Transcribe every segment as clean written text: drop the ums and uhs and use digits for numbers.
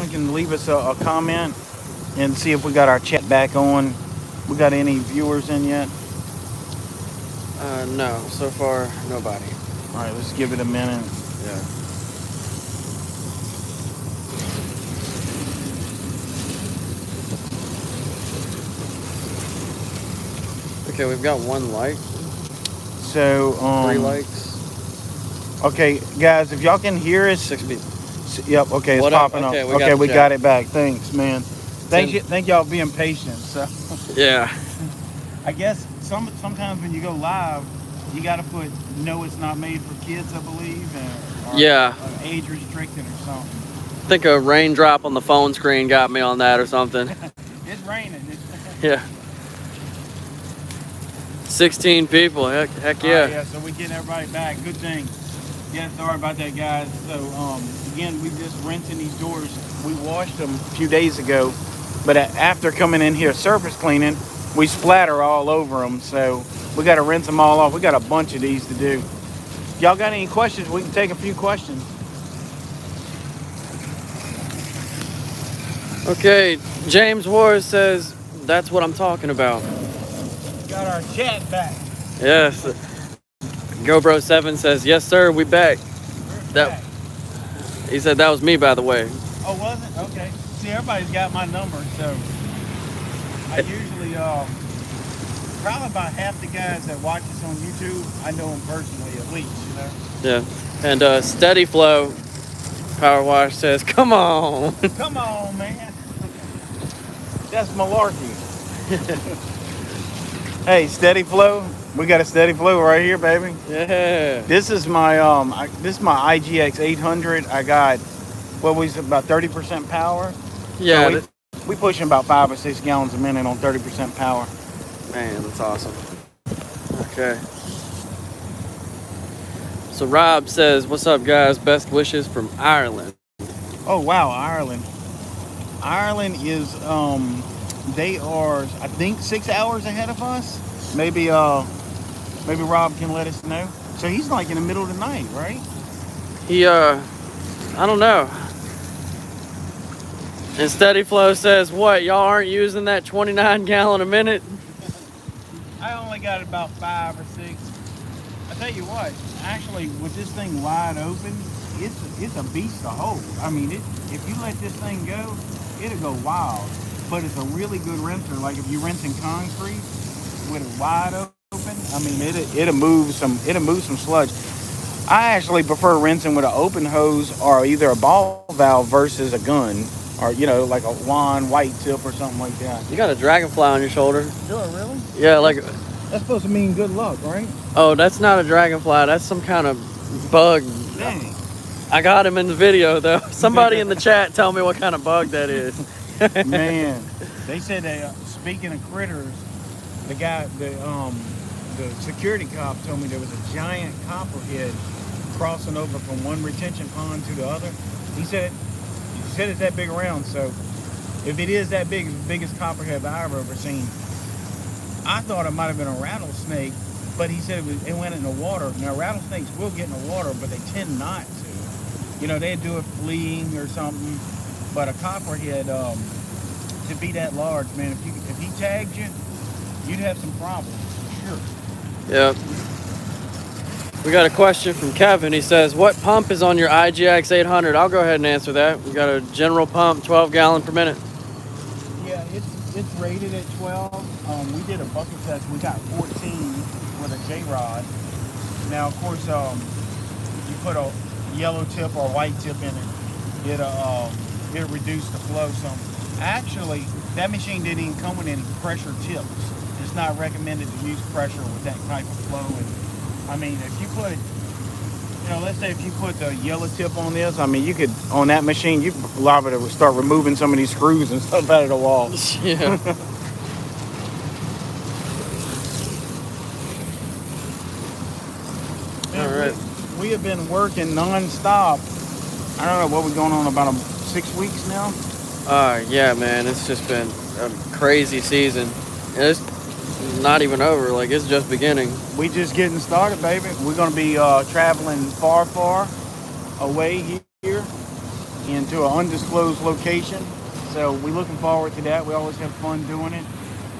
definitely can leave us a comment and see if we got our chat back on. We got any viewers in yet? No. So far, nobody. All right, let's give it a minute. Yeah. Okay, we've got 1 like. So, 3 likes. Okay, guys, if y'all can hear us. 6 people. Yep, okay, it's popping up. Okay, we got it back. Thanks, man. Thank y'all for being patient. So, yeah. I guess sometimes when you go live, you got to put no, it's not made for kids, I believe, or Yeah. Age restricted or something. I think a raindrop on the phone screen got me on that or something. It's raining. Yeah. 16 people. Heck yeah. Yeah, so we getting everybody back. Good thing. Yeah, sorry about that, guys. So, again, we just rinsing these doors. We washed them a few days ago, but after coming in here surface cleaning, we splatter all over them. So we got to rinse them all off. We got a bunch of these to do. Y'all got any questions? We can take a few questions. Okay, James Ward says, that's what I'm talking about. Got our chat back. Yes. GoBro 7 says, yes, sir, we back. Back. He said that was me, by the way. Oh, was it? Okay. See, everybody's got my number, so I usually, probably about half the guys that watch us on YouTube, I know them personally at least, you know? Yeah. And Steady Flow Power Wash says, come on. Come on, man. That's malarkey. Hey, Steady Flow. We got a Steady Flow right here, baby. Yeah. This is my IGX 800. I got what was about 30% power. Yeah. So we pushing about 5 or 6 gallons a minute on 30% power. Man, that's awesome. Okay. So Rob says, what's up, guys? Best wishes from Ireland. Oh, wow, Ireland. Ireland is, they are, I think, 6 hours ahead of us. Maybe Rob can let us know. So he's like in the middle of the night, right? I don't know. And Steady Flow says, what, y'all aren't using that 29 gallon a minute? I only got about 5 or 6. I tell you what, actually, with this thing wide open, it's a beast to hold. I mean, if you let this thing go, it'll go wild. But it's a really good rinser. Like if you're rinsing concrete with it wide open, I mean, it'll move some sludge. I actually prefer rinsing with an open hose or either a ball valve versus a gun, or like a wand white tip or something like that. You got a dragonfly on your shoulder. Do I really? Yeah, like. That's supposed to mean good luck, right? Oh, that's not a dragonfly. That's some kind of bug. Dang. I got him in the video though. Somebody in the chat tell me what kind of bug that is. Man, they said that speaking of critters, the guy, the security cop told me there was a giant copperhead crossing over from one retention pond to the other. He said it's that big around. So if it is that big, it's the biggest copperhead I've ever seen. I thought it might have been a rattlesnake, but he said it went in the water. Now rattlesnakes will get in the water, but they tend not to. They do it fleeing or something. But a copperhead, to be that large, man, if he tagged you, you'd have some problems, for sure. Yep. We got a question from Kevin. He says, what pump is on your IGX 800? I'll go ahead and answer that. We got a general pump, 12 gallon per minute. Yeah, it's rated at 12. We did a bucket test. We got 14 with a J-rod. Now, of course, you put a yellow tip or a white tip in it, it'll reduce the flow some. Actually, that machine didn't even come with any pressure tips. It's not recommended to use pressure with that type of flow. And I mean, if you put, let's say if you put the yellow tip on this, I mean, you could, on that machine, you could liable to start removing some of these screws and stuff out of the wall. Yeah. We have been working non-stop. I don't know what we're going on about 6 weeks now. Yeah, man, it's just been a crazy season. And it's not even over. Like, it's just beginning. We just getting started, baby. We're going to be traveling far away here. into an undisclosed location. So we're looking forward to that. We always have fun doing it.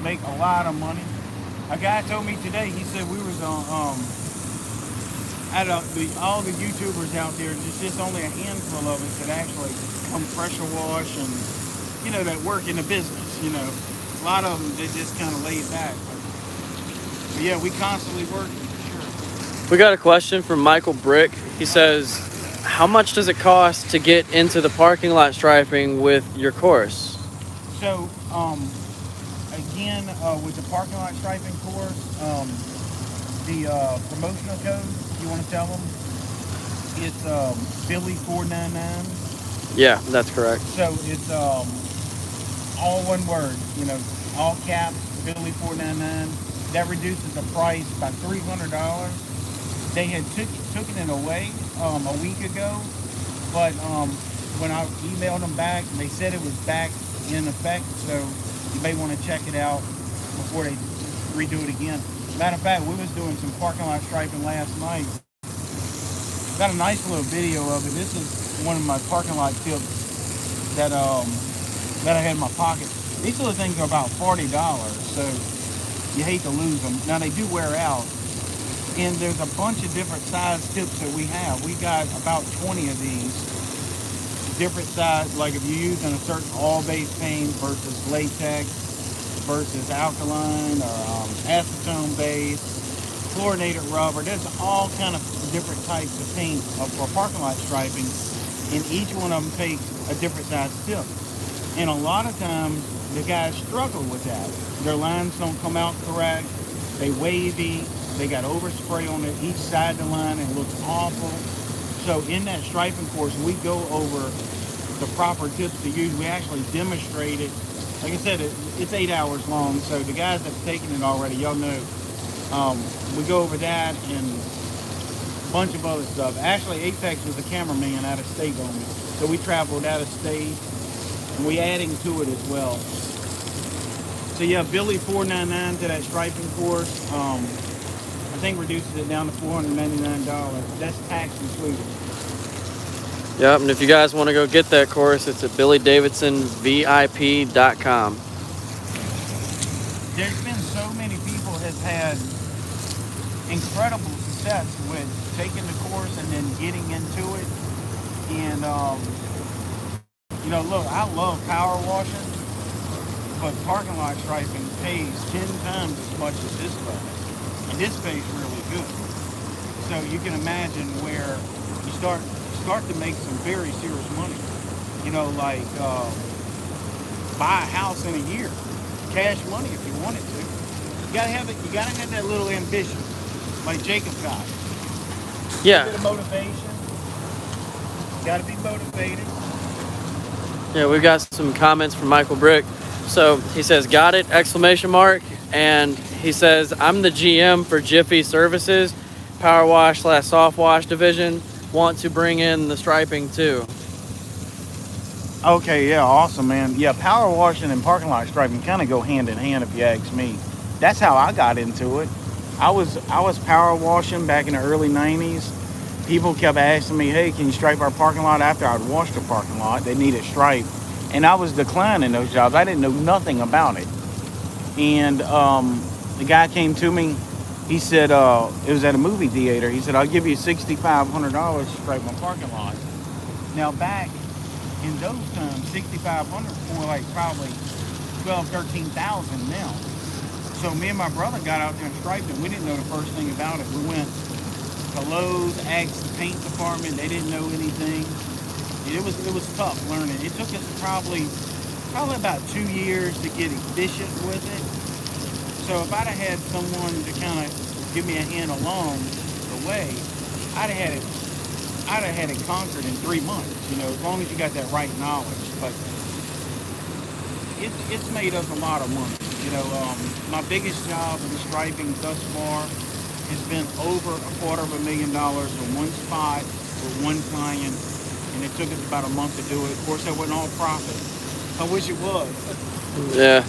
Make a lot of money. A guy told me today, he said we was on all the YouTubers out there, just only a handful of us that actually come pressure wash and, you know, that work in the business, you know. A lot of them, they just kind of laid back. But yeah, we constantly working, for sure. We got a question from Michael Brick. He says, how much does it cost to get into the parking lot striping with your course? So, again, with the parking lot striping course, the promotional code, you want to tell them? It's Billy499. Yeah, that's correct. So it's all one word, you know, all caps, Billy499. That reduces the price by $300. They had taken it away a week ago, but when I emailed them back, they said it was back in effect, so you may want to check it out before they redo it again. Matter of fact, we was doing some parking lot striping last night. Got a nice little video of it. This is one of my parking lot tips that I had in my pocket. These little things are about $40, so you hate to lose them. Now they do wear out, and there's a bunch of different size tips that we have. We got about 20 of these different size. Like if you're using a certain oil-based paint versus latex versus alkaline or acetone base, fluorinated rubber. There's all kind of different types of paint for parking lot striping, and each one of them takes a different size tip. And a lot of times the guys struggle with that. Their lines don't come out correct. They wavy. They got overspray on each side of the line and it looks awful. So in that striping course, we go over the proper tips to use. We actually demonstrate it. Like I said, it's 8 hours long, so the guys that have taken it already, y'all know. We go over that and a bunch of other stuff. Actually, Apex was a cameraman out of state on me, so we traveled out of state, and we adding to it as well. So yeah, Billy499 to that striping course. I think reduces it down to $499. That's tax included. Yep, and if you guys want to go get that course, it's at BillyDavidsonVIP.com. There's been so many people have had incredible success with taking the course and then getting into it. And, you know, look, I love power washing, but parking lot striping pays 10 times as much as this does. And this pays really good. So you can imagine where you start to make some very serious money. You know, like buy a house in a year, cash money if you wanted to. You gotta have it. You gotta have that little ambition, like Jacob got. Yeah. A bit of motivation. You gotta be motivated. Yeah, we've got some comments from Michael Brick. So he says, "Got it!" Exclamation mark. And he says, "I'm the GM for Jiffy Services, Power Wash / Soft Wash Division. Want to bring in the striping too." Okay, yeah, awesome, man. Yeah, power washing and parking lot striping kind of go hand in hand, if you ask me. That's how I got into it. I was power washing back in the early 90s. People kept asking me, "Hey, can you stripe our parking lot?" After I'd washed the parking lot, they needed striped. And I was declining those jobs. I didn't know nothing about it. And the guy came to me. He said, it was at a movie theater. He said, "I'll give you $6,500 to stripe my parking lot." Now, back in those times, $6,500 more like probably $12,000-13,000 now. So me and my brother got out there and striped it. We didn't know the first thing about it. We went to Lowe's, asked the paint department. They didn't know anything. It was tough learning. It took us probably about 2 years to get efficient with it. So if I'd have had someone to kind of give me a hand along the way, I'd have had it conquered in 3 months, you know, as long as you got that right knowledge. But it's made us a lot of money. You know, my biggest job in striping thus far has been over $250,000 in one spot with one client, and it took us about a month to do it. Of course, that wasn't all profit. I wish it was. Yeah.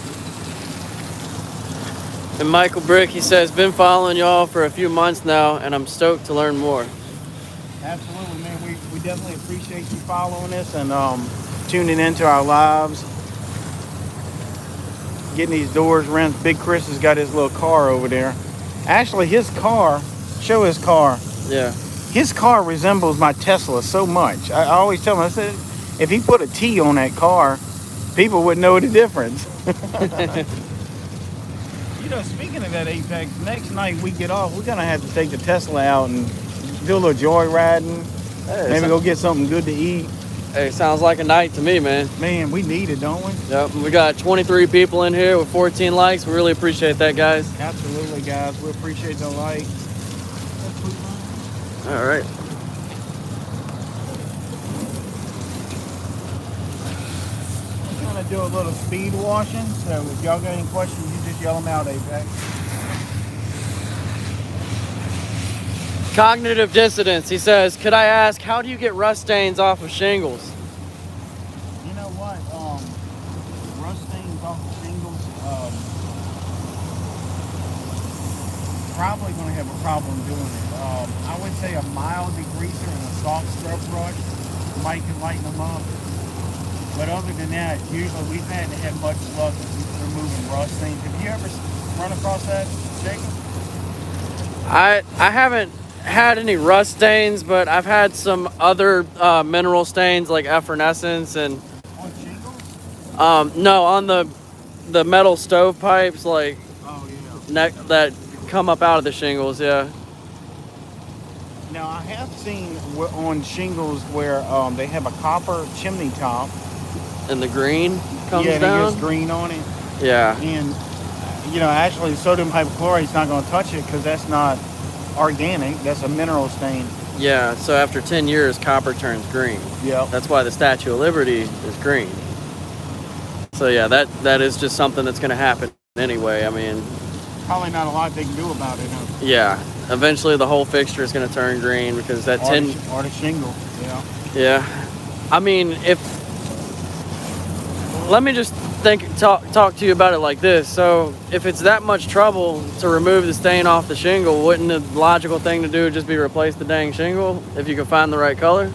And Michael Brick, he says, "Been following y'all for a few months now, and I'm stoked to learn more." Absolutely, man. We definitely appreciate you following us and tuning into our lives. Getting these doors rinsed. Big Chris has got his little car over there. Actually, his car, show his car. Yeah. His car resembles my Tesla so much. I always tell him, I said, if he put a T on that car, people would know the difference. You know, speaking of that, Apex, next night we get off, we're going to have to take the Tesla out and do a little joyriding. Hey, maybe go get something good to eat. Hey, sounds like a night to me, man. Man, we need it, don't we? Yep. We got 23 people in here with 14 likes. We really appreciate that, guys. Absolutely, guys. We appreciate the like. All right. I'm going to do a little speed washing. So if y'all got any questions, you just yell them out, Apex. Cognitive dissonance. He says, could I ask, how do you get rust stains off of shingles? You know what? Rust stains off the shingles. Probably going to have a problem doing it. I would say a mild degreaser and a soft scrub brush might can lighten them up. But other than that, usually we've had to have much luck removing rust stains. Have you ever run across that, Jacob? I haven't had any rust stains, but I've had some other mineral stains like efflorescence and On shingles? no, on the metal stovepipes, like Oh yeah. that come up out of the shingles. Yeah. Now I have seen on shingles where they have a copper chimney top. And the green comes yeah, down. there's green on it. Yeah. And you know, actually, sodium hypochlorite is not going to touch it because that's not organic. That's a mineral stain. Yeah. So after 10 years, copper turns green. Yep. That's why the Statue of Liberty is green. So yeah, that is just something that's going to happen anyway. I mean, Probably not a lot they can do about it. Huh? yeah. Eventually, the whole fixture is going to turn green because that Or the shingle. Yeah. Yeah. I mean, let me just talk to you about it like this. So if it's that much trouble to remove the stain off the shingle, wouldn't the logical thing to do just be replace the dang shingle if you can find the right color?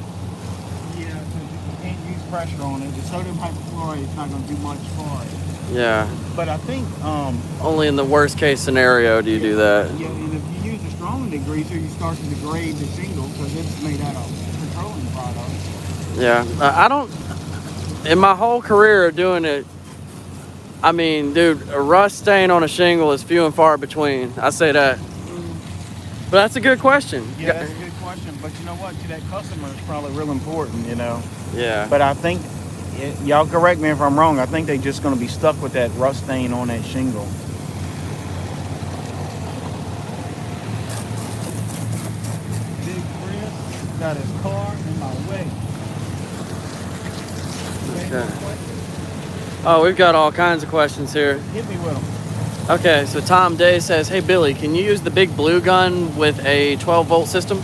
Yeah, because you can't use pressure on it. The sodium hypochlorite is not going to do much for it. Yeah. But I think Only in the worst case scenario do you do that. Yeah, and if you use a strong degreaser, you start to degrade the shingle because it's made out of petroleum products. Yeah. I don't. In my whole career of doing it, I mean, dude, a rust stain on a shingle is few and far between. I say that. But that's a good question. Yeah, that's a good question. But you know what? To that customer, it's probably real important, you know. Yeah. But I think, y'all correct me if I'm wrong, I think they're just going to be stuck with that rust stain on that shingle. Big Chris got his car in my way. Okay. Oh, we've got all kinds of questions here. Hit me with them. Okay, so Tom Day says, hey, Billy, can you use the big blue gun with a 12-volt system?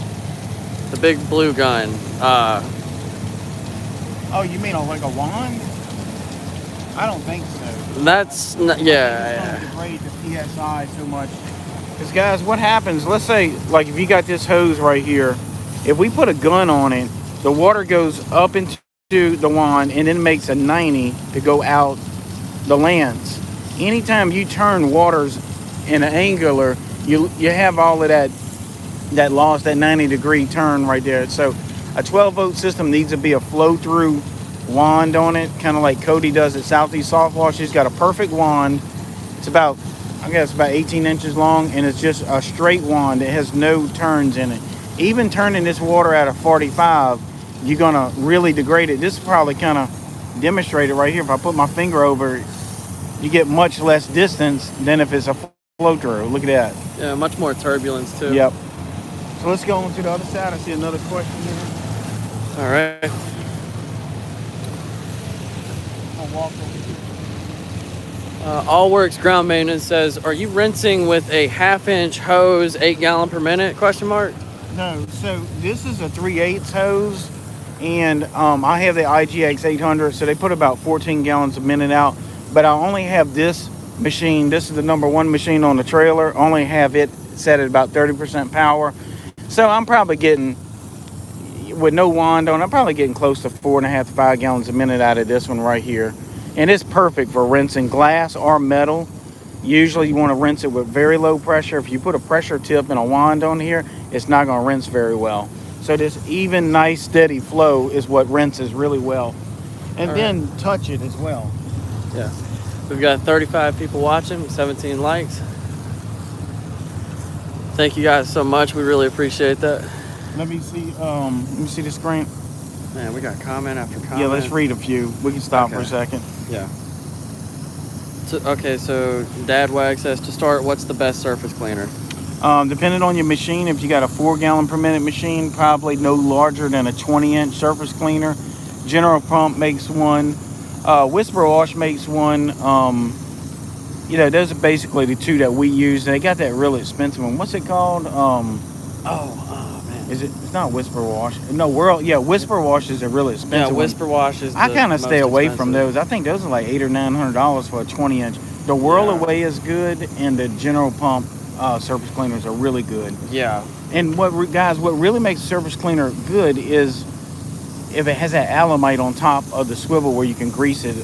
The big blue gun. Oh, you mean like a wand? I don't think so. That's, yeah. It's going to degrade the PSI so much. Because, guys, what happens, let's say, like if you got this hose right here, if we put a gun on it, the water goes up into the wand and then makes a 90 to go out the lens. Anytime you turn waters in an angular, you have all of that loss, that 90-degree turn right there. So a 12-volt system needs to be a flow-through wand on it, kind of like Cody does at Southeast Soft Wash. He's got a perfect wand. It's about, I guess, about 18 inches long, and it's just a straight wand. It has no turns in it. Even turning this water at a 45, you're going to really degrade it. This is probably kind of demonstrated right here. If I put my finger over it, you get much less distance than if it's a flow-through. Look at that. Yeah, much more turbulence, too. Yep. So let's go on to the other side. I see another question here. All right. I'll walk over here. All Works Ground Maintenance says, are you rinsing with a half-inch hose, 8 gallon per minute, question mark? No, so this is a 3/8 hose, and I have the IGX 800, so they put about 14 gallons a minute out, but I only have this machine. This is the number one machine on the trailer. Only have it set at about 30% power. So I'm probably getting with no wand on, I'm probably getting close to 4.5 to 5 gallons a minute out of this one right here. And it's perfect for rinsing glass or metal. Usually you want to rinse it with very low pressure. If you put a pressure tip and a wand on here, it's not going to rinse very well. So this even, nice, steady flow is what rinses really well. And then touch it as well. Yeah. We've got 35 people watching, 17 likes. Thank you guys so much. We really appreciate that. Let me see the screen. Man, we got comment after comment. Yeah, let's read a few. We can stop for a second. Yeah. So Dad Wag says, to start, what's the best surface cleaner? Depending on your machine, if you got a 4 gallon per minute machine, probably no larger than a 20-inch surface cleaner. General Pump makes one. Whisper Wash makes one. Those are basically the two that we use. They got that really expensive one. What's it called? Man. It's not Whisper Wash. No, Whisper Wash is a really expensive one. Whisper Wash is I kind of stay away from those. I think those are like $800 or $900 for a 20-inch. The Whirl Away is good, and the General Pump surface cleaners are really good. Yeah. And what really makes a surface cleaner good is if it has that alamite on top of the swivel where you can grease it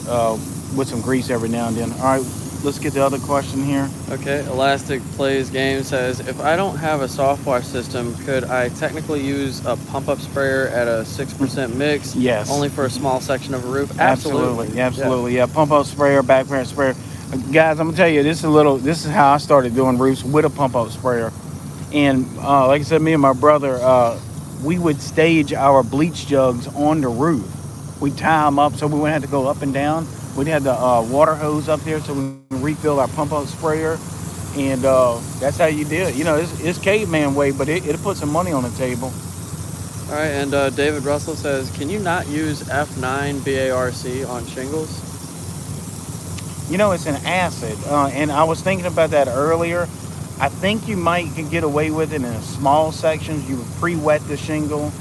with some grease every now and then. All right, let's get the other question here. Okay, Elastic Plays Game says, if I don't have a soft wash system, could I technically use a pump-up sprayer at a 6% mix? Yes. Only for a small section of a roof? Absolutely. Yeah, pump-up sprayer, backpack sprayer. Guys, I'm gonna tell you, this is how I started doing roofs, with a pump-up sprayer. And like I said, me and my brother, we would stage our bleach jugs on the roof. We'd tie them up so we wouldn't have to go up and down. We'd have the water hose up there so we can refill our pump-up sprayer. And that's how you do it. It's caveman way, but it'll put some money on the table. All right, and David Russell says, can you not use F9 BARC on shingles? It's an acid. And I was thinking about that earlier. I think you might can get away with it in small sections. You would pre-wet the shingle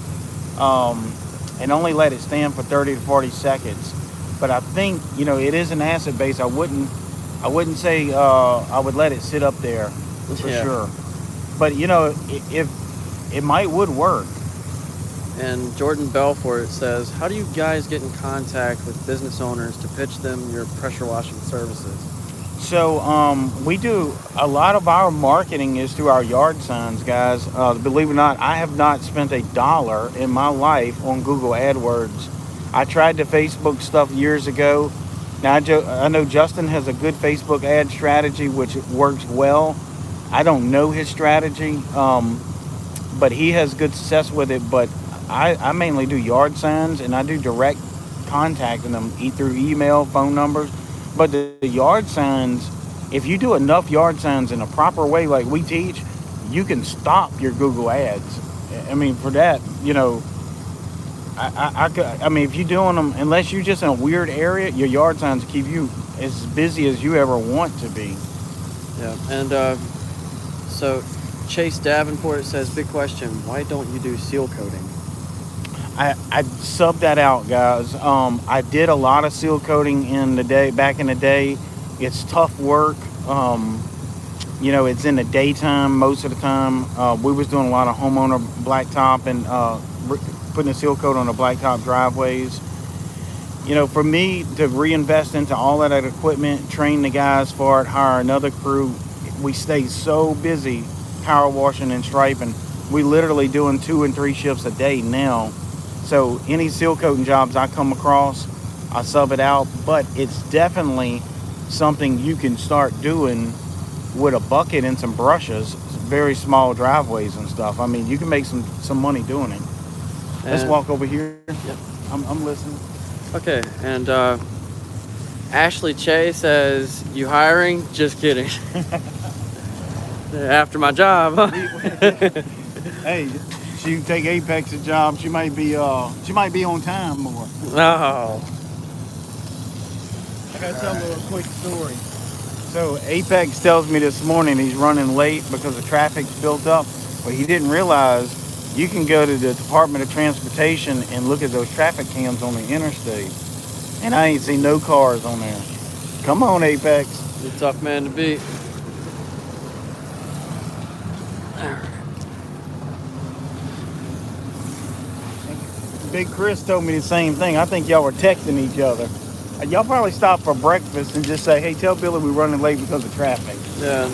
and only let it stand for 30 to 40 seconds. But I think, it is an acid base. I wouldn't say I would let it sit up there for sure. But, if it would work. And Jordan Belfort says, how do you guys get in contact with business owners to pitch them your pressure washing services? So we do a lot of our marketing is through our yard signs, guys. Believe it or not, I have not spent $1 in my life on Google AdWords. I tried the Facebook stuff years ago. Now I know Justin has a good Facebook ad strategy, which works well. I don't know his strategy, but he has good success with it. But I mainly do yard signs, and I do direct contacting them through email, phone numbers. But the yard signs, if you do enough yard signs in a proper way like we teach, you can stop your Google ads. I mean, for that, if you're doing them, unless you're just in a weird area, your yard signs keep you as busy as you ever want to be. Yeah, and so Chase Davenport says, big question, why don't you do seal coating? I subbed that out, guys. I did a lot of seal coating back in the day. It's tough work. It's in the daytime most of the time. We was doing a lot of homeowner blacktop and putting a seal coat on the blacktop driveways. For me to reinvest into all of that equipment, train the guys for it, hire another crew, we stay so busy power washing and striping. We literally doing 2 and 3 shifts a day now. So any seal coating jobs I come across, I sub it out. But it's definitely something you can start doing with a bucket and some brushes, very small driveways and stuff. I mean, you can make some money doing it. Let's walk over here. Yep. I'm listening. Okay, and Ashley Che says, you hiring? Just kidding. After my job, huh? Hey, she take Apex's job. She might be on time more. Oh. I gotta tell a little quick story. So Apex tells me this morning he's running late because the traffic's built up, but he didn't realize you can go to the Department of Transportation and look at those traffic cams on the interstate, and I ain't seen no cars on there. Come on, Apex. You're a tough man to beat. Big Chris told me the same thing. I think y'all were texting each other. Y'all probably stopped for breakfast and just say, hey, tell Billy we're running late because of traffic. Yeah.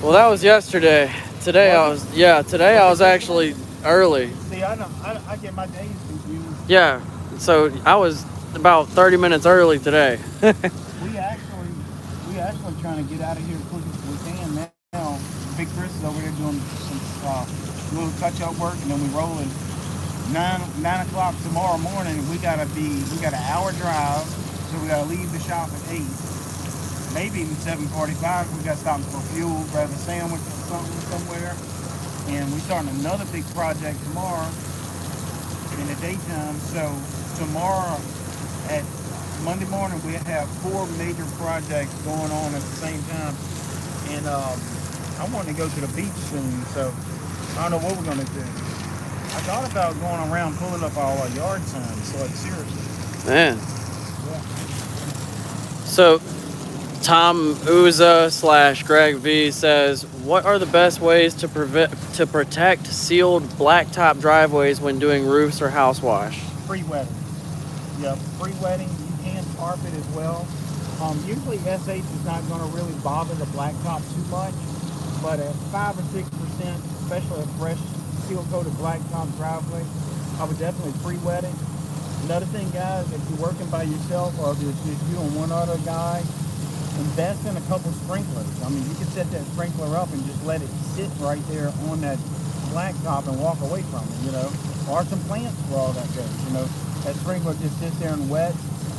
Well, that was yesterday. Today I was actually early. See, I know. I get my days confused. Yeah. So I was about 30 minutes early today. We actually trying to get out of here as quick as we can now. Big Chris is over here doing some little touch-up work, and then we rolling 9 o'clock tomorrow morning. We got an hour drive, so we gotta leave the shop at 8. Maybe even 7:45. We got stopping for fuel, grab a sandwich or something somewhere, and we starting another big project tomorrow in the daytime. So tomorrow at Monday morning we have 4 major projects going on at the same time, and I want to go to the beach soon. So I don't know what we're gonna do. I thought about going around pulling up all our yard signs. So like seriously, Man. yeah. So Tom Uza / Greg V says, what are the best ways to protect sealed blacktop driveways when doing roofs or house wash? Pre-wetting. Yeah, pre-wetting. You can tarp it as well. Usually SH is not going to really bother the blacktop too much, but at 5 or 6%, especially a fresh seal-coated blacktop driveway, I would definitely pre-wet it. Another thing, guys, if you're working by yourself or if it's just you and one other guy, invest in a couple sprinklers. I mean, you can set that sprinkler up and just let it sit right there on that blacktop and walk away from it, you know. Or some plants for all that goes, you know. That sprinkler just sits there and wet.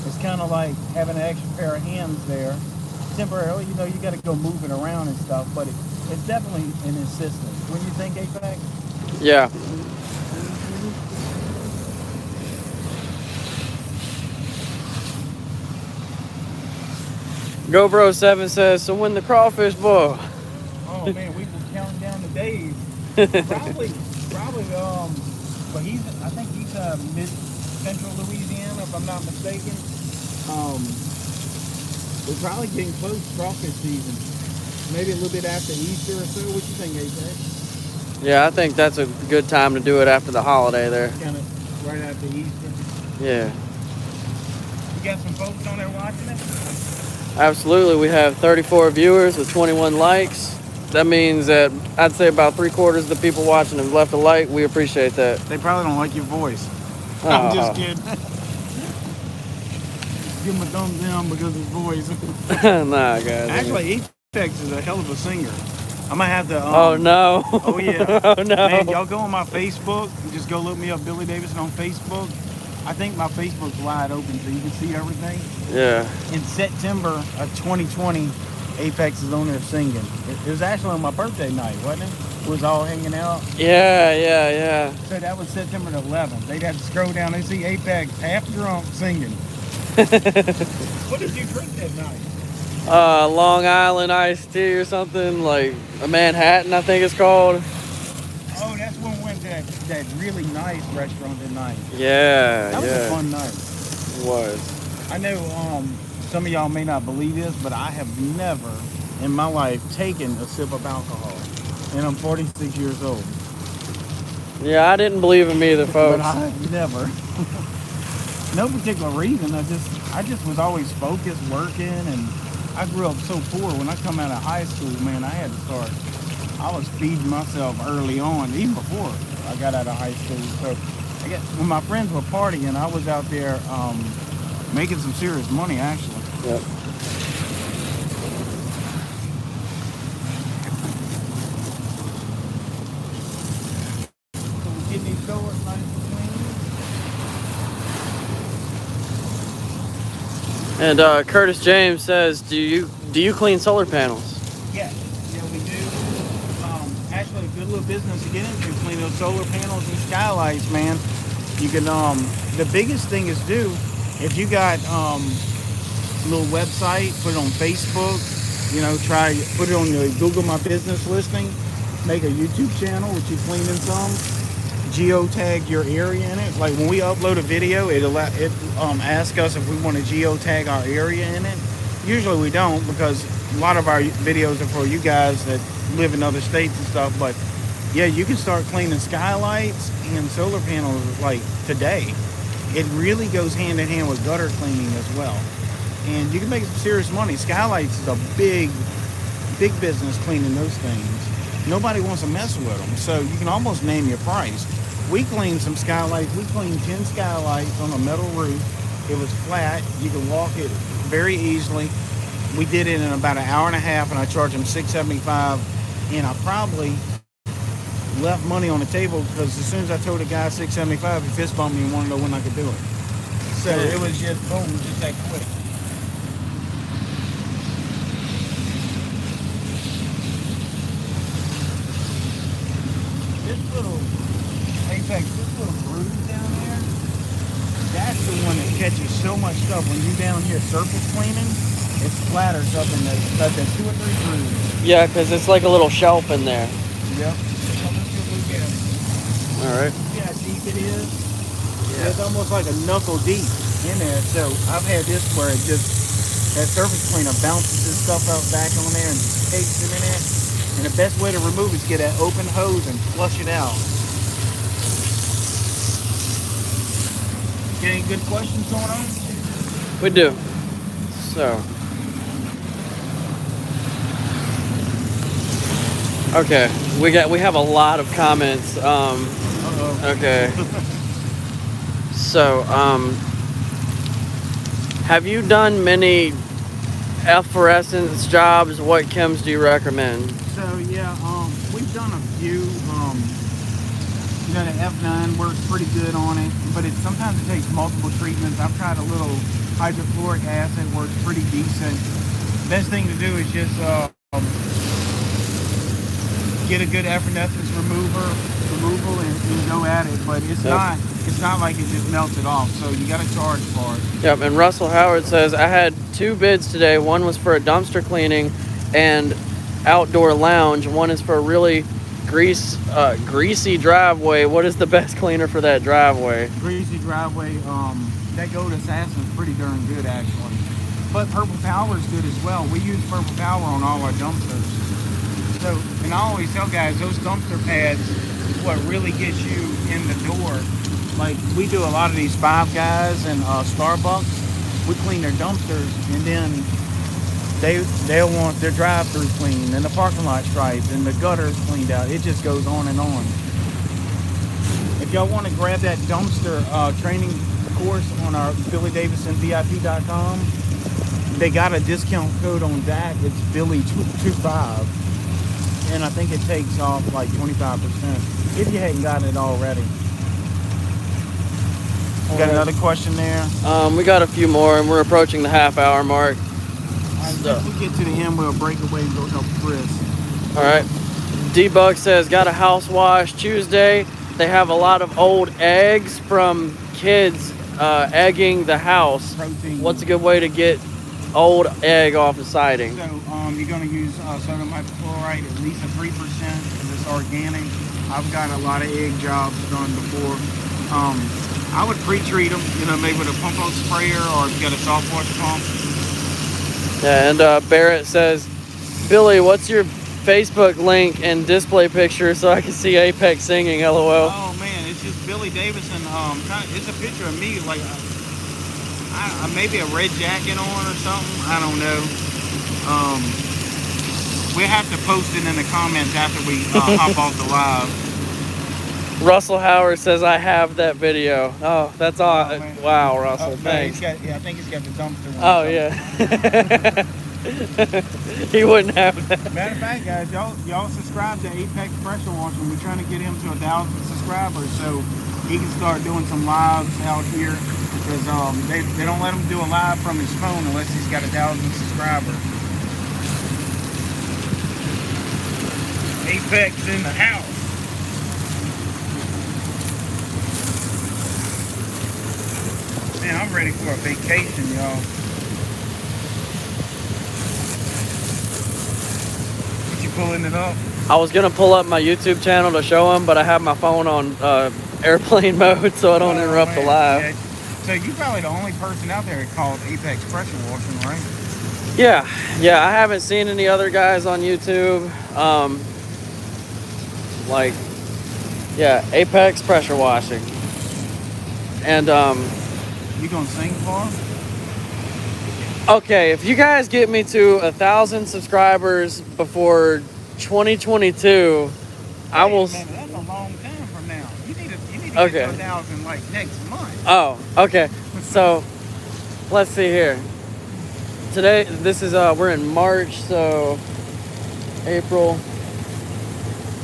It's kind of like having an extra pair of hands there. Temporarily, you know, you got to go moving around and stuff, but it's definitely an assistance. When you think, Apex? Yeah. GoBro7 says, so when the crawfish boil? Oh man, we were counting down the days. Probably, but I think he's mid-central Louisiana, if I'm not mistaken. We're probably getting close to crawfish season. Maybe a little bit after Easter or so. What you think, AJ? Yeah, I think that's a good time to do it after the holiday there. Kind of right after Easter. Yeah. You got some folks on there watching it? Absolutely. We have 34 viewers with 21 likes. That means that I'd say about 3/4 of the people watching have left a like. We appreciate that. They probably don't like your voice. Oh. I'm just kidding. Give him a thumbs down because of his voice. Nah, guys. Actually, Apex is a hell of a singer. I'm gonna have to. Oh no. Oh yeah. Oh no. Man, y'all go on my Facebook and just go look me up, Billy Davidson on Facebook. I think my Facebook's wide open so you can see everything. Yeah. In September of 2020, Apex is on there singing. It was actually on my birthday night, wasn't it? We was all hanging out. Yeah. So that was September the 11th. They'd have to scroll down and see Apex half drunk singing. What did you drink that night? Long Island iced tea or something, like a Manhattan, I think it's called. Oh, that's when we went to that really nice restaurant that night. Yeah, That was a fun night. It was. I know some of y'all may not believe this, but I have never in my life taken a sip of alcohol. And I'm 46 years old. Yeah, I didn't believe him either, folks. But I never. No particular reason. I just was always focused, working, and I grew up so poor. When I come out of high school, man, I had to start. I was feeding myself early on, even before I got out of high school. So when my friends were partying, I was out there making some serious money, actually. Yep. So we're getting these doors nice and clean. And Curtis James says, do you clean solar panels? Yeah, we do. Actually, a good little business to get into, clean those solar panels and skylights, man. You can, the biggest thing is if you got a little website, put it on Facebook, you know, put it on your Google My Business listing, make a YouTube channel with you cleaning some, geotag your area in it. Like when we upload a video, it asks us if we want to geotag our area in it. Usually we don't, because a lot of our videos are for you guys that live in other states and stuff, but Yeah, you can start cleaning skylights and solar panels like today. It really goes hand in hand with gutter cleaning as well. And you can make some serious money. Skylights is a big business cleaning those things. Nobody wants to mess with them, so you can almost name your price. We cleaned some skylights. We cleaned 10 skylights on a metal roof. It was flat. You can walk it very easily. We did it in about an hour and a half, and I charged them $6.75. And I probably left money on the table because as soon as I told the guy $6.75, he fist bumped me and wanted to know when I could do it. So it was just boom, just that quick. This little this little groove down there, that's the one that catches so much stuff when you're down here surface cleaning. It splatters up in the 2 or 3 grooves. Yeah, because it's like a little shelf in there. Yep. All right. See how deep it is? Yeah. It's almost like a knuckle deep in there. So I've had this where it just, that surface cleaner bounces this stuff out back on there and just takes it in there. And the best way to remove it is get that open hose and flush it out. Get any good questions going on? We do. So. Okay, we have a lot of comments. Okay. So, have you done many efflorescence jobs? What chems do you recommend? So yeah, we've done a few. The F9 works pretty good on it, but sometimes it takes multiple treatments. I've tried a little hydrofluoric acid, works pretty decent. Best thing to do is just get a good efflorescence removal and go at it. But it's not like it just melts it off. So you got to charge for it. Yep. And Russell Howard says I had 2 bids today. One was for a dumpster cleaning and outdoor lounge. One is for a really greasy driveway. What is the best cleaner for that driveway? Greasy driveway. That Gold Assassin is pretty darn good actually. But Purple Power is good as well. We use Purple Power on all our dumpsters. So, and I always tell guys, those dumpster pads is what really gets you in the door. Like, we do a lot of these Five Guys and Starbucks. We clean their dumpsters, and then they'll want their drive-through cleaned, and the parking lot striped, and the gutters cleaned out. It just goes on and on. If y'all want to grab that dumpster training course on our BillyDavidsonVIP.com, they got a discount code on that. It's Billy25. And I think it takes off like 25% if you hadn't gotten it already. Got another question there? We got a few more, and we're approaching the half-hour mark. If we get to the end, we'll break away and go help Chris. All right. D-Bug says, got a house wash Tuesday. They have a lot of old eggs from kids egging the house. Protein. What's a good way to get old egg off the siding? So you're going to use sodium hypochlorite, at least a 3% because it's organic. I've got a lot of egg jobs done before. I would pre-treat them, maybe with a pump out sprayer, or if you got a soft wash pump. Yeah, and Barrett says, Billy, what's your Facebook link and display picture so I can see Apex singing, LOL? Oh man, it's just Billy Davidson. It's a picture of me, like maybe a red jacket on or something. I don't know. We have to post it in the comments after we hop off the live. Russell Howard says, I have that video. Oh, that's all. Oh, wow, Russell, thanks. I think he's got the dumpster one. Oh, yeah. He wouldn't have that. Matter of fact, guys, y'all subscribe to Apex Pressure Washing. We're trying to get him to 1,000 subscribers so he can start doing some lives out here. Because they don't let him do a live from his phone unless he's got 1,000 subscribers. Apex in the house. Man, I'm ready for a vacation, y'all. What, you pulling it up? I was going to pull up my YouTube channel to show him, but I have my phone on airplane mode so I don't interrupt the live. Yeah. So you're probably the only person out there called Apex Pressure Washing, right? Yeah, I haven't seen any other guys on YouTube. Like, yeah, Apex pressure washing. And You gonna sing for him? okay, if you guys get me to 1,000 subscribers before 2022, I will. Man, that's a long time from now. You need to Okay. get to 1,000 like next month. Oh, okay. So let's see here. Today, this is we're in March, so April.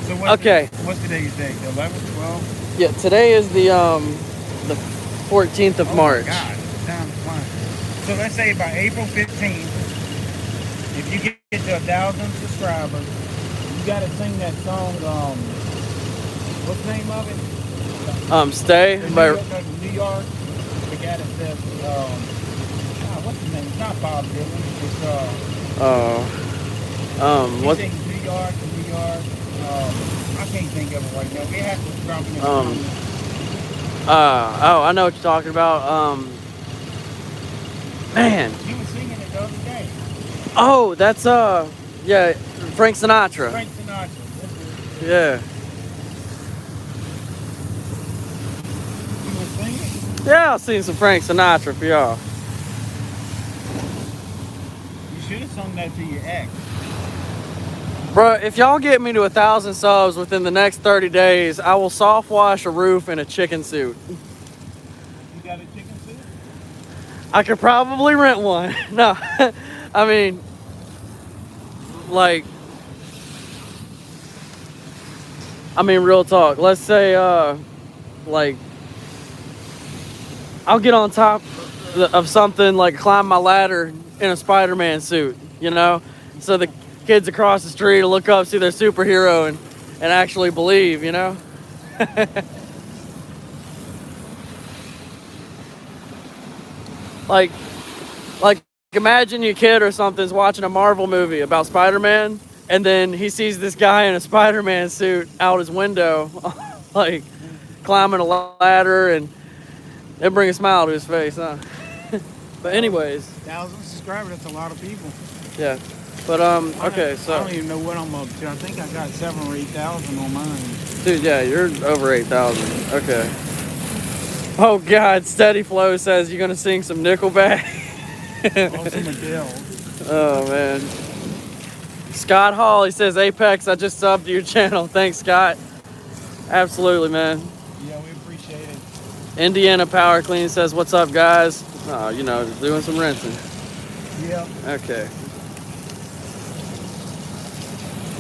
So what's Okay. What's today's date? The 11th, 12th? Yeah, today is the 14th of March. Oh my God, time's flying. So let's say by April 15th, if you get to 1,000 subscribers, you gotta sing that song. What's the name of it? Stay The by. New York. The guy that says, what's his name? It's not Bob Dylan. It's he What? sings New York, New York. I can't think of it right now. We have to drop it in the Oh, I know what you're talking about. Man. He was singing it the other day. Oh, that's yeah, Frank Sinatra. Frank Sinatra. Yeah. You want to sing it? Yeah, I'll sing some Frank Sinatra for y'all. You should have sung that to your ex. Bro, if y'all get me to 1,000 subs within the next 30 days, I will soft wash a roof in a chicken suit. You got a chicken suit? I could probably rent one. No, I mean, like, real talk. Let's say, like, I'll get on top of something, like climb my ladder in a Spiderman suit, you know? So the kids across the street will look up, see their superhero, and actually believe, you know? like imagine your kid or something's watching a Marvel movie about Spider-Man, and then he sees this guy in a Spider-Man suit out his window, like climbing a ladder, and it brings a smile to his face, huh? But anyways, 1,000 subscribers, that's a lot of people. yeah. But okay, so I don't even know what I'm up to. I think I got 7,000 or 8,000 on mine. dude, yeah, you're over 8,000. Okay. Oh God, Steady Flow says you're gonna sing some Nickelback. Awesome Adele. Oh man. Scott Hall, he says, Apex, I just subbed to your channel. Thanks, Scott. Absolutely, man. Yeah, we appreciate it. Indiana Power Clean says, what's up, guys? Oh, you know, just doing some rinsing. Yeah. Okay.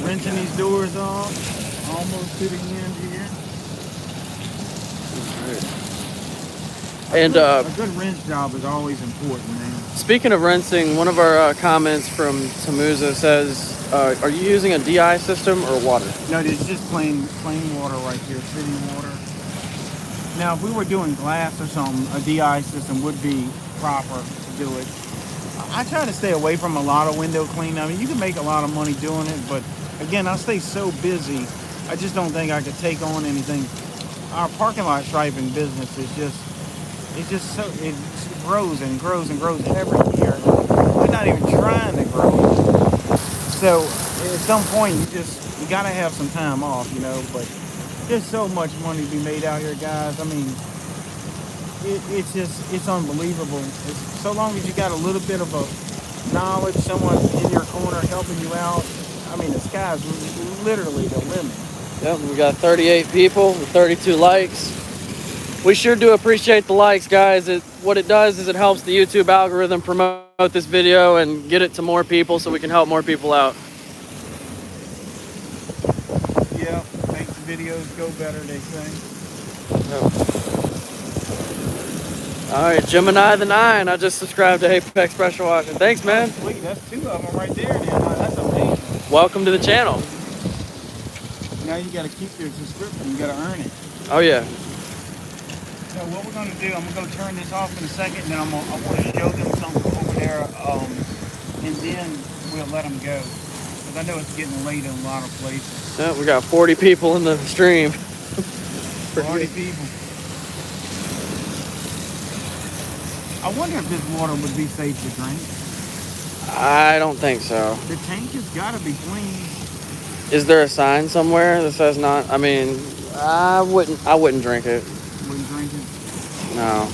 Rinsing these doors off. Almost to the end here. And a good rinse job is always important, man. Speaking of rinsing, one of our comments from Tamuza says, are you using a DI system or water? No, it's just plain water right here, city water. Now, if we were doing glass or something, a DI system would be proper to do it. I try to stay away from a lot of window cleaning. I mean, you can make a lot of money doing it, but again, I stay so busy, I just don't think I could take on anything. Our parking lot striping business is just so, it grows and grows and grows every year. We're not even trying to grow. So at some point, you gotta have some time off, you know, but there's so much money to be made out here, guys. I mean, it's unbelievable. So long as you got a little bit of a knowledge, someone in your corner helping you out, I mean, the sky's literally the limit. Yep, we got 38 people with 32 likes. We sure do appreciate the likes, guys. What it does is it helps the YouTube algorithm promote this video and get it to more people so we can help more people out. Yeah, makes the videos go better, they say. Yep. All right, Gemini the 9. I just subscribed to Apex Pressure Washing. Thanks, man. Oh, sweet, that's 2 of them right there. That's amazing. Welcome to the channel. Now you got to keep your subscription. You got to earn it. Oh yeah. So what we're going to do, I'm going to turn this off in a second, and then I want to show them something over there, and then we'll let them go. Because I know it's getting late in a lot of places. Yeah, we got 40 people in the stream. 40 people. I wonder if this water would be safe to drink. I don't think so. The tank has got to be clean. Is there a sign somewhere that says not? I mean, I wouldn't drink it. Wouldn't drink it? No.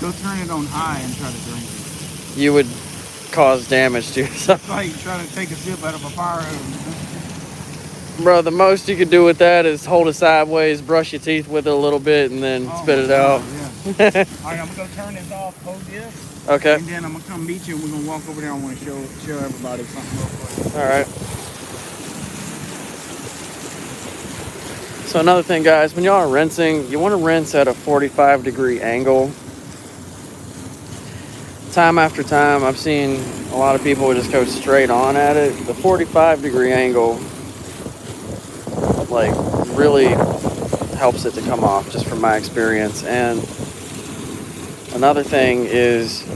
Go turn it on high and try to drink it. You would cause damage to yourself. It's like trying to take a sip out of a fire hose. Bro, the most you could do with that is hold it sideways, brush your teeth with it a little bit, and then spit it out. Yeah. All right, I'm going to turn this off, hold this. Okay. And then I'm going to come meet you, and we're going to walk over there. I want to show everybody something real quick. All right. So another thing, guys, when y'all are rinsing, you want to rinse at a 45-degree angle. Time after time, I've seen a lot of people just go straight on at it. The 45-degree angle, like, really helps it to come off, just from my experience. And another thing is,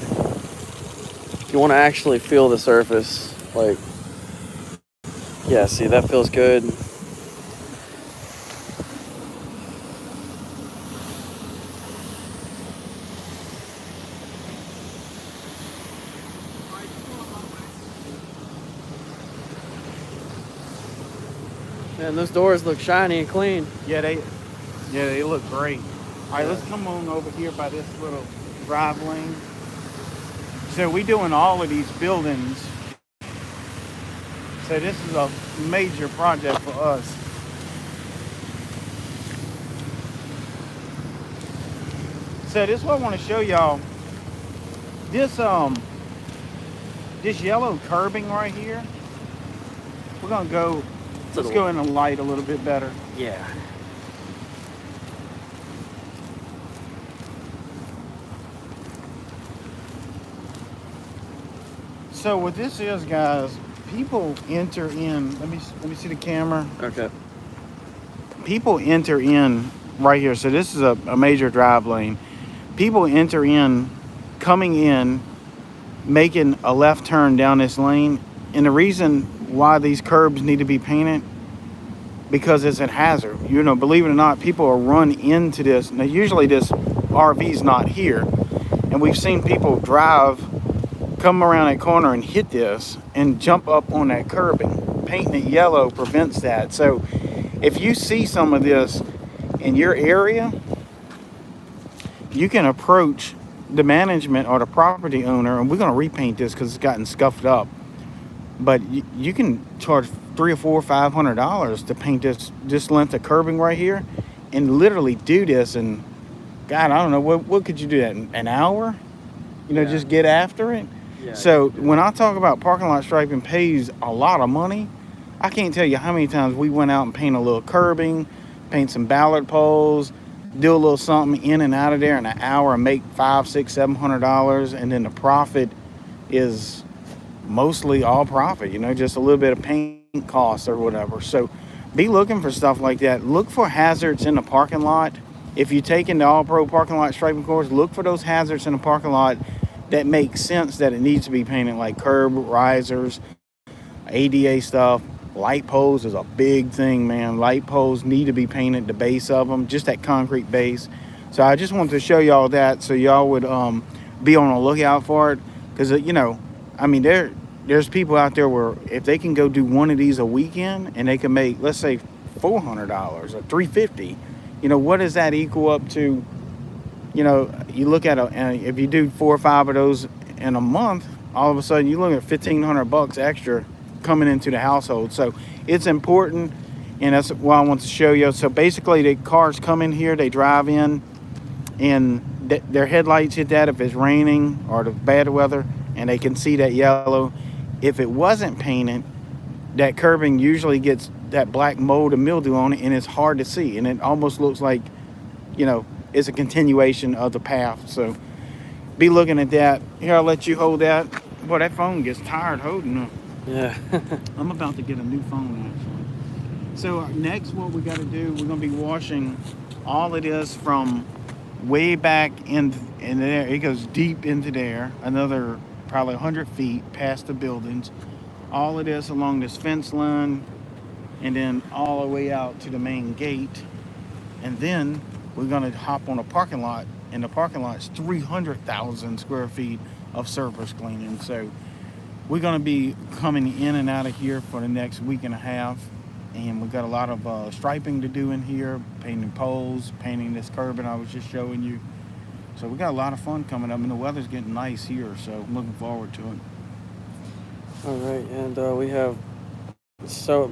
you want to actually feel the surface. Like, yeah, see, that feels good. Man, those doors look shiny and clean. Yeah, they look great. All right, let's come on over here by this little drive lane. So we're doing all of these buildings. So this is a major project for us. So this is what I want to show y'all. This yellow curbing right here. We're gonna go. Let's go in the light a little bit better. Yeah. So what this is, guys, people enter in. Let me see the camera. Okay. People enter in right here. So this is a major drive lane. People enter in, coming in, making a left turn down this lane. And the reason why these curbs need to be painted, because it's a hazard. You know, believe it or not, people will run into this. Now, usually this RV's not here. And we've seen people drive, come around that corner and hit this and jump up on that curbing. Painting it yellow prevents that. So if you see some of this in your area, you can approach the management or the property owner, and we're going to repaint this because it's gotten scuffed up. But you can charge $300 or $500 to paint this length of curbing right here, and literally do this. And God, I don't know, what could you do that in an hour? You know, just get after it. Yeah, so when I talk about parking lot striping pays a lot of money, I can't tell you how many times we went out and paint a little curbing, paint some ballard poles, do a little something in and out of there in an hour and make $500, $600, $700, and then the profit is mostly all profit, you know, just a little bit of paint costs or whatever. So be looking for stuff like that. Look for hazards in the parking lot. If you take in the all-pro parking lot striping course, look for those hazards in the parking lot that make sense that it needs to be painted, like curb risers, ADA stuff. Light poles is a big thing, man. Light poles need to be painted, the base of them, just that concrete base. So I just wanted to show y'all that so y'all would be on the lookout for it. Because, you know, I mean, there's people out there where if they can go do one of these a weekend and they can make, let's say, $400 or $350, you know, what does that equal up to? You know, you look at if you do 4 or 5 of those in a month, all of a sudden you look at $1,500 extra coming into the household. So it's important, and that's what I want to show you. So basically, the cars come in here, they drive in, and their headlights hit that if it's raining or the bad weather, and they can see that yellow. If it wasn't painted, that curbing usually gets that black mold and mildew on it, and it's hard to see, and it almost looks like, you know, it's a continuation of the path. So be looking at that. Here, I'll let you hold that. Boy, that phone gets tired holding it. Yeah. I'm about to get a new phone, actually. So next, what we got to do, we're going to be washing all of this from way back in there. It goes deep into there, another probably 100 feet past the buildings. All of this along this fence line, and then all the way out to the main gate. And then we're going to hop on a parking lot, and the parking lot's 300,000 square feet of surface cleaning. So we're going to be coming in and out of here for the next week and a half. and we got a lot of striping to do in here, painting poles, painting this curbing I was just showing you. So we got a lot of fun coming up, and the weather's getting nice here, so I'm looking forward to it. All right, and we have so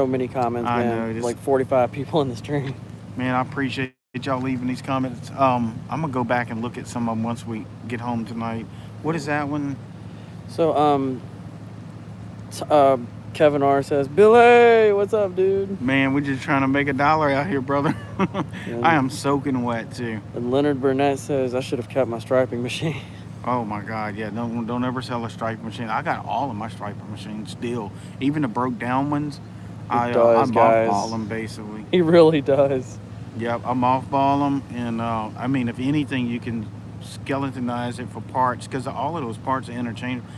many comments, I man. know, Like 45 people in the stream. Man, I appreciate y'all leaving these comments. I'm gonna go back and look at some of them once we get home tonight. What is that one? So Kevin R says, Billy, what's up, dude? Man, we're just trying to make $1 out here, brother. Yeah. I am soaking wet too. And Leonard Burnett says, I should have kept my striping machine. Oh my God, yeah. Don't ever sell a striping machine. I got all of my striping machines still, even the broke down ones. I mothball them basically. He really does. Yep, I mothball them, and I mean, if anything, you can skeletonize it for parts because all of those parts are interchangeable.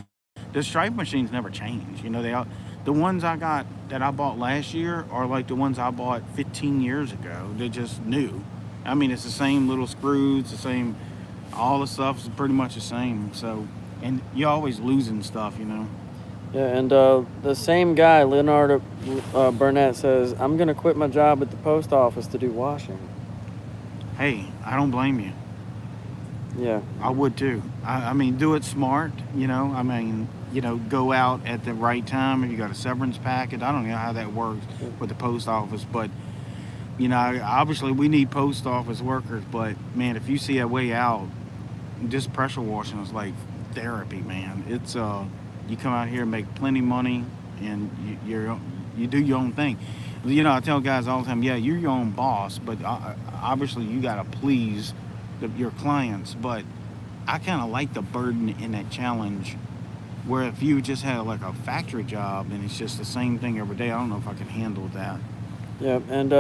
The stripe machines never change. You know, the ones I got that I bought last year are like the ones I bought 15 years ago. They're just new. I mean, it's the same little screws, the same, all the stuff is pretty much the same. So, and you're always losing stuff, you know. Yeah, and the same guy, Leonard Burnett, says, I'm going to quit my job at the post office to do washing. Hey, I don't blame you. Yeah. I would too. I mean, do it smart, you know. I mean, you know, go out at the right time if you got a severance packet. I don't know how that works with the post office, but, you know, obviously we need post office workers, but, man, if you see a way out, just pressure washing is like therapy, man. It's, you come out here and make plenty of money, and you do your own thing. You know, I tell guys all the time, yeah, you're your own boss, but obviously you got to please your clients. But I kind of like the burden in that challenge, where if you just had like a factory job and it's just the same thing every day, I don't know if I could handle that. Yeah, and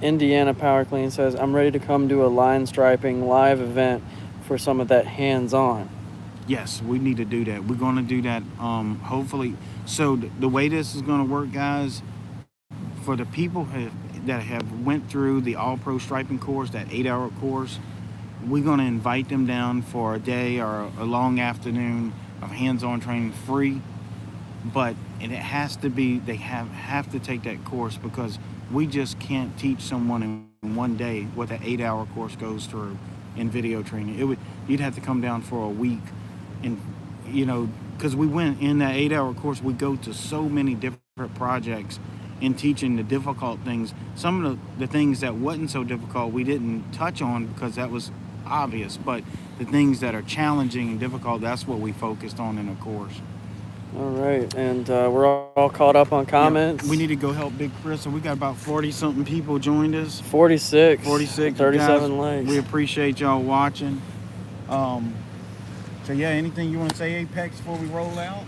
Indiana Power Clean says, I'm ready to come do a line striping live event for some of that hands-on. Yes, we need to do that. We're going to do that, hopefully. So the way this is going to work, guys, for the people that have went through the All-Pro Striping course, that 8-hour course, we're going to invite them down for a day or a long afternoon of hands-on training free. But it has to be, they have to take that course, because we just can't teach someone in one day what that 8-hour course goes through in video training. You'd have to come down for a week. And, you know, because we went in that 8-hour course, we go to so many different projects in teaching the difficult things. Some of the things that wasn't so difficult, we didn't touch on because that was obvious. But the things that are challenging and difficult, that's what we focused on in the course. All right, and we're all caught up on comments. Yeah, we need to go help Big Chris. So we got about 40-something people joined us. 46. 46. 37 guys, likes. we appreciate y'all watching. So yeah, anything you want to say, Apex, before we roll out?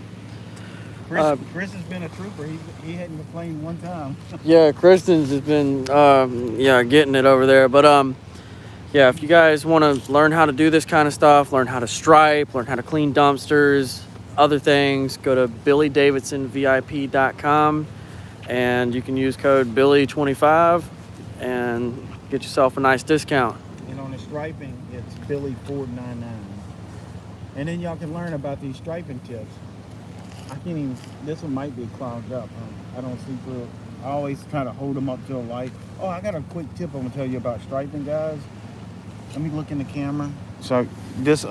Chris has been a trooper. He hadn't complained one time. Yeah, Kristen's has been getting it over there. But yeah, if you guys want to learn how to do this kind of stuff, learn how to stripe, learn how to clean dumpsters, other things, go to BillyDavidsonVIP.com, and you can use code Billy25 and get yourself a nice discount. And on the striping, it's Billy499. And then y'all can learn about these striping tips. I can't even, this one might be clogged up. I don't see through it. I always try to hold them up to a light. Oh, I got a quick tip I'm gonna tell you about striping, guys. Let me look in the camera. So this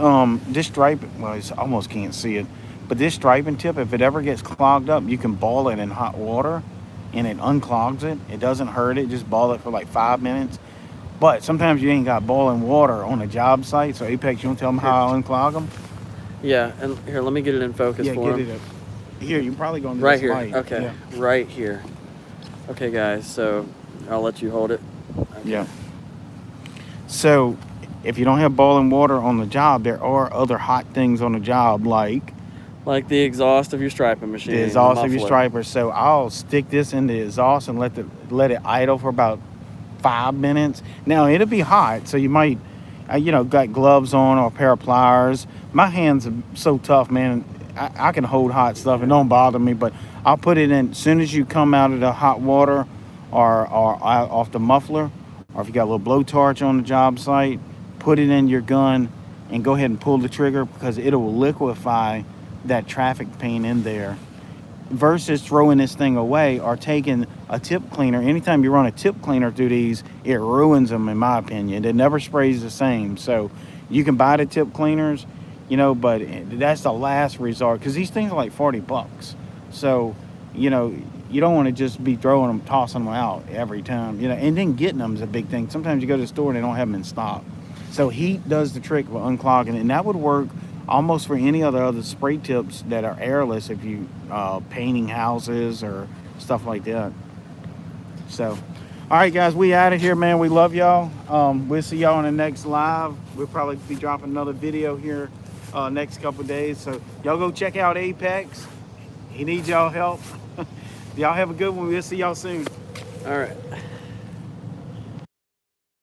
striping, well, you almost can't see it, but this striping tip, if it ever gets clogged up, you can boil it in hot water and it unclogs it. It doesn't hurt it, just boil it for like 5 minutes. But sometimes you ain't got boiling water on a job site. So Apex, you want to tell them how I unclog them? Yeah, and here, let me get it in focus for him. Here, you're probably going to right here. light. Okay, yeah. Right here. Okay, guys, so I'll let you hold it. Okay. Yeah. So if you don't have boiling water on the job, there are other hot things on the job, like the exhaust of your striping machine. The exhaust of your striper. So I'll stick this in the exhaust and let it idle for about 5 minutes. Now it'll be hot, so you might, got gloves on or a pair of pliers. My hands are so tough, man. I can hold hot stuff. It don't bother me, but I'll put it in as soon as you come out of the hot water or off the muffler, or if you got a little blowtorch on the job site, put it in your gun and go ahead and pull the trigger, because it'll liquefy that traffic paint in there. versus throwing this thing away or taking a tip cleaner. Anytime you run a tip cleaner through these, it ruins them, in my opinion. It never sprays the same. So you can buy the tip cleaners, you know, but that's the last resort, because these things are like $40. So, you know, you don't want to just be throwing them, tossing them out every time, you know, and then getting them is a big thing. Sometimes you go to the store and they don't have them in stock. So heat does the trick of unclogging, and that would work almost for any other spray tips that are airless, if you painting houses or stuff like that. So, all right, guys, we out of here, man. We love y'all. We'll see y'all on the next live. We'll probably be dropping another video here next couple days. So y'all go check out Apex. He needs y'all help. Y'all have a good one. We'll see y'all soon. All right.